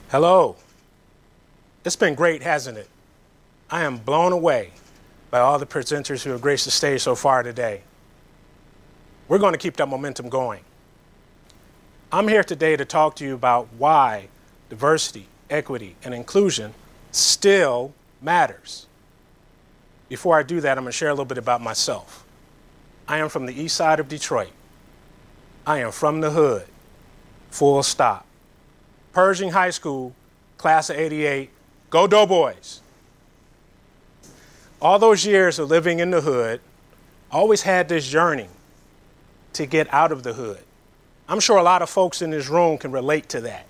Hello. It's been great, hasn't it? I am blown away by all the presenters who have graced the stage so far today. We're going to keep that momentum going. I'm here today to talk to you about why diversity, equity, and inclusion still matters. Before I do that, I'm going to share a little bit about myself. I am from the east side of Detroit. I am from the hood, full stop. Pershing High School, class of '88, go Doughboys. All those years of living in the hood, I always had this yearning to get out of the hood. I'm sure a lot of folks in this room can relate to that.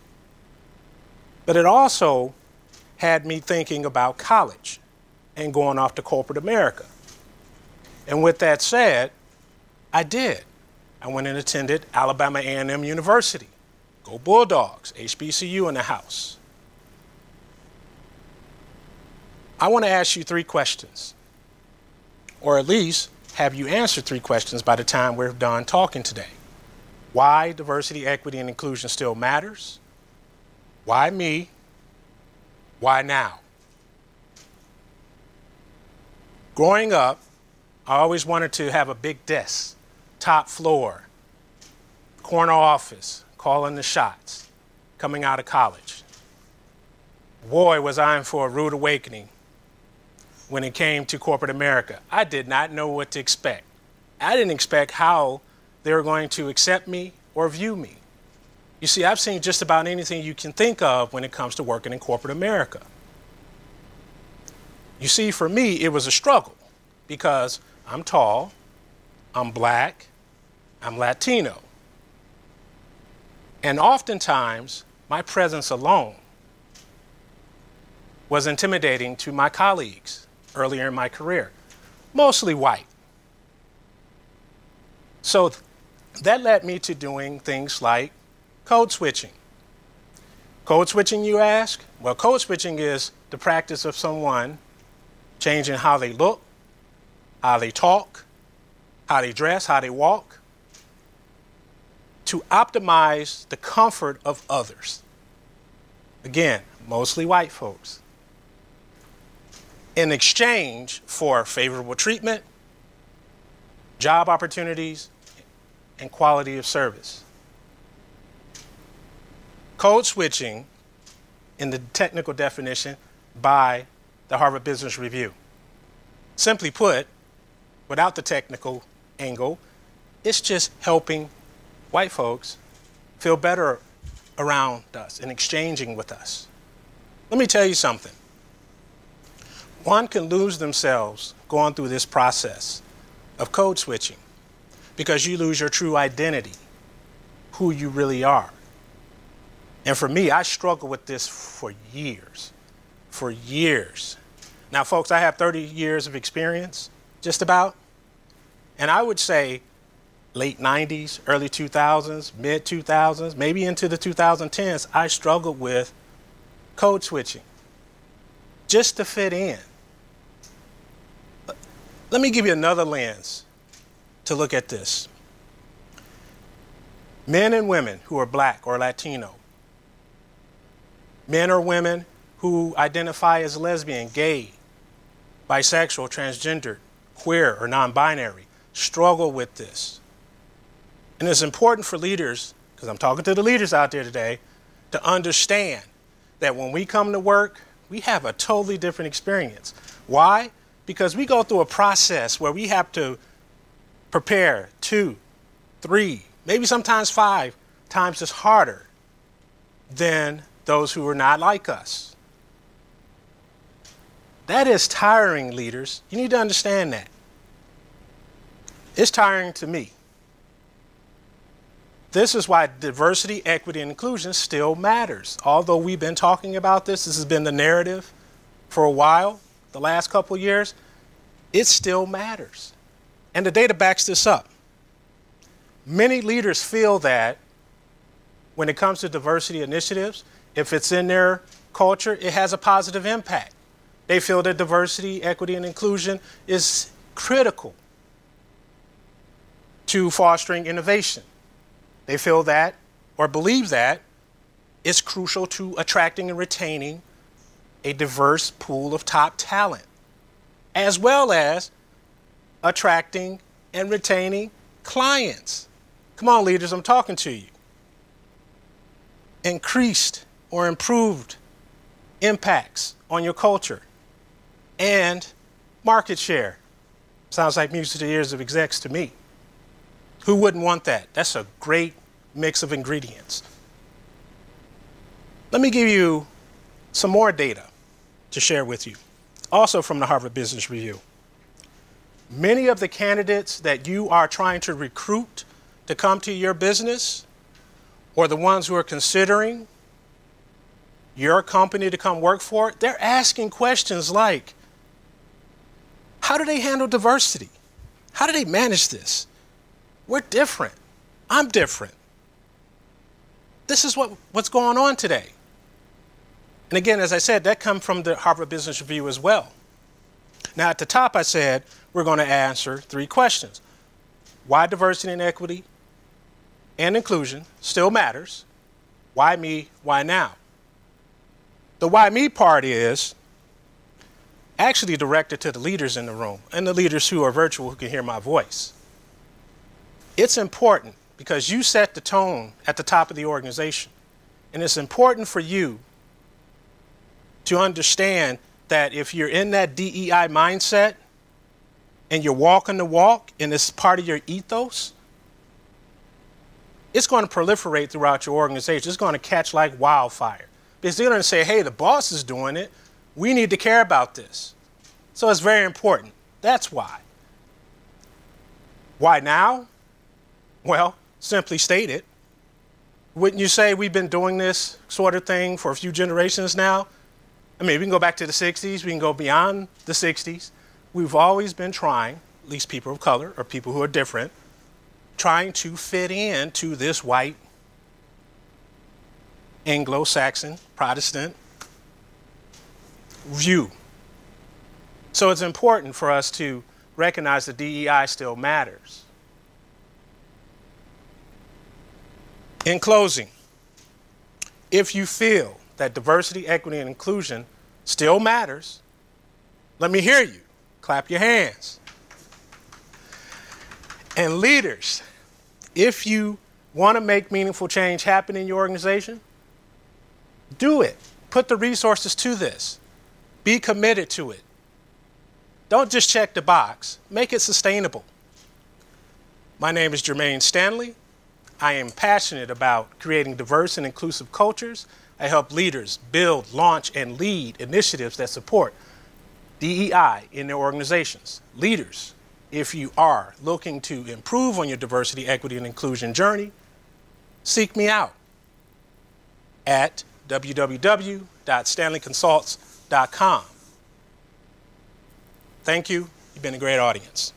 But it also had me thinking about college and going off to corporate America. And with that said, I did. I went and attended Alabama A&M University. Go Bulldogs, HBCU in the house. I want to ask you 3 questions, or at least have you answered 3 questions by the time we're done talking today. Why diversity, equity, and inclusion still matters? Why me? Why now? Growing up, I always wanted to have a big desk, top floor, corner office, calling the shots, coming out of college. Boy, was I in for a rude awakening when it came to corporate America. I did not know what to expect. I didn't expect how they were going to accept me or view me. You see, I've seen just about anything you can think of when it comes to working in corporate America. You see, for me, it was a struggle because I'm tall, I'm black, I'm Latino. And oftentimes, my presence alone was intimidating to my colleagues earlier in my career, mostly white. So that led me to doing things like code switching. Code switching, you ask? Well, code switching is the practice of someone changing how they look, how they talk, how they dress, how they walk, to optimize the comfort of others. Again, mostly white folks. In exchange for favorable treatment, job opportunities, and quality of service. Code switching, in the technical definition by the Harvard Business Review. Simply put, without the technical angle, it's just helping white folks feel better around us and exchanging with us. Let me tell you something. One can lose themselves going through this process of code switching because you lose your true identity, who you really are. And for me, I struggled with this for years. For years. Now, folks, I have 30 years of experience, just about. And I would say late 90s, early 2000s, mid 2000s, maybe into the 2010s, I struggled with code switching just to fit in. Let me give you another lens to look at this. Men and women who are black or Latino, men or women who identify as lesbian, gay, bisexual, transgender, queer, or non-binary struggle with this. And it's important for leaders, because I'm talking to the leaders out there today, to understand that when we come to work, we have a totally different experience. Why? Because we go through a process where we have to prepare 2, 3, maybe sometimes 5 times as harder than those who are not like us. That is tiring, leaders. You need to understand that. It's tiring to me. This is why diversity, equity, and inclusion still matters. Although we've been talking about this has been the narrative for a while, the last couple of years, it still matters. And the data backs this up. Many leaders feel that when it comes to diversity initiatives, if it's in their culture, it has a positive impact. They feel that diversity, equity, and inclusion is critical to fostering innovation. They feel that or believe that is crucial to attracting and retaining a diverse pool of top talent, as well as attracting and retaining clients. Come on, leaders, I'm talking to you. Increased or improved impacts on your culture and market share. Sounds like music to the ears of execs to me. Who wouldn't want that? That's a great mix of ingredients. Let me give you some more data to share with you, also from the Harvard Business Review. Many of the candidates that you are trying to recruit to come to your business, or the ones who are considering your company to come work for, they're asking questions like, how do they handle diversity? How do they manage this? We're different. I'm different. This is what's going on today. And again, as I said, that comes from the Harvard Business Review as well. Now, at the top, I said we're going to answer 3 questions. Why diversity and equity and inclusion still matters? Why me? Why now? The why me part is actually directed to the leaders in the room and the leaders who are virtual who can hear my voice. It's important because you set the tone at the top of the organization. And it's important for you to understand that if you're in that DEI mindset and you're walking the walk and it's part of your ethos, it's going to proliferate throughout your organization. It's going to catch like wildfire. Because they're going to say, hey, the boss is doing it. We need to care about this. So it's very important. That's why. Why now? Well, simply stated, wouldn't you say we've been doing this sort of thing for a few generations now? I mean, we can go back to the 60s. We can go beyond the 60s. We've always been trying, at least people of color or people who are different, trying to fit into this white, Anglo-Saxon, Protestant view. So it's important for us to recognize that DEI still matters. In closing, if you feel that diversity, equity, and inclusion still matters, let me hear you. Clap your hands. And leaders, if you want to make meaningful change happen in your organization, do it. Put the resources to this. Be committed to it. Don't just check the box. Make it sustainable. My name is Jermaine Stanley. I am passionate about creating diverse and inclusive cultures. I help leaders build, launch, and lead initiatives that support DEI in their organizations. Leaders, if you are looking to improve on your diversity, equity, and inclusion journey, seek me out at www.stanleyconsults.com. Thank you. You've been a great audience.